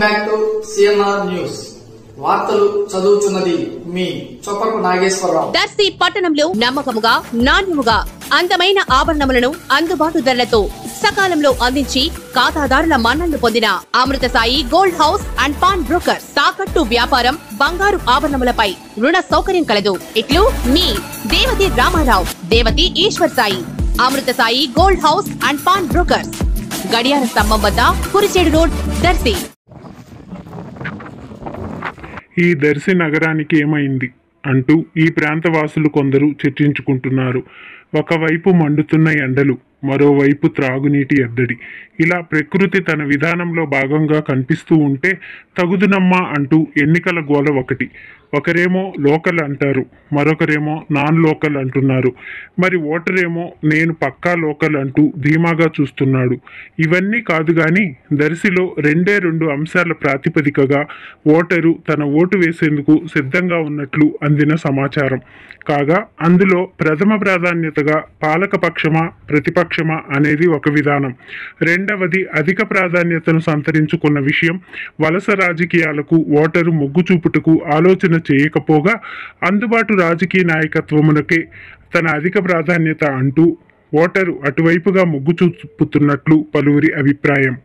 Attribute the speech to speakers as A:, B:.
A: Welcome back to CNR news. వార్తలు చదువుతున్నది మీ చొప్పరపు నాగేశ్వరరావు.
B: దర్శి పట్టణంలో నమ్మకముగా నాణ్యముగా అందమైన ఆభరణములను అందుబాటు ధరలతో సకాలంలో అందించి ఖాతాదారుల మన్ననలు పొందిన Amruthasai gold house and pawn broker. తాకట్టు వ్యాపారం, బంగారు ఆభరణములపై రుణ సౌకర్యం కలదు. ఇట్లు మీ Devathi Ramarao, Devathi Eswar Sai. Amruthasai gold house and pawn broker, గడియార స్తంభం వద్ద, కురిచేడు రోడ్, దర్శి.
C: ఈ దర్శి నగరానికి ఏమైంది అంటూ ఈ ప్రాంతవాసులు కొందరు చర్చించుకుంటున్నారు. ఒకవైపు మండుతున్న ఎండలు, మరోవైపు త్రాగునీటి ఎద్దడి. ఇలా ప్రకృతి తన విధానంలో భాగంగా కనిపిస్తూ ఉంటే తగుదునమ్మా అంటూ ఎన్నికల గోల ఒకటి. ఒకరేమో లోకల్ అంటారు, మరొకరేమో నాన్ లోకల్ అంటున్నారు. మరి ఓటరేమో నేను పక్కా లోకల్ అంటూ ధీమాగా చూస్తున్నాడు. ఇవన్నీ కాదు కానీ దర్శిలో రెండు అంశాల ప్రాతిపదికగా ఓటరు తన ఓటు వేసేందుకు సిద్ధంగా ఉన్నట్లు అందిన సమాచారం. కాగా అందులో ప్రథమ ప్రాధాన్యతగా పాలకపక్షమా ప్రతిపక్షమా అనేది ఒక విధానం. రెండవది అధిక ప్రాధాన్యతను సంతరించుకున్న విషయం వలస రాజకీయాలకు ఓటరు మొగ్గు చూపుటకు ఆలోచన చేయకపోగా అందుబాటు రాజకీయ నాయకత్వమునకే తన అధిక ప్రాధాన్యత అంటూ ఓటరు అటువైపుగా మొగ్గు చూపుతున్నట్లు పలువురి అభిప్రాయం.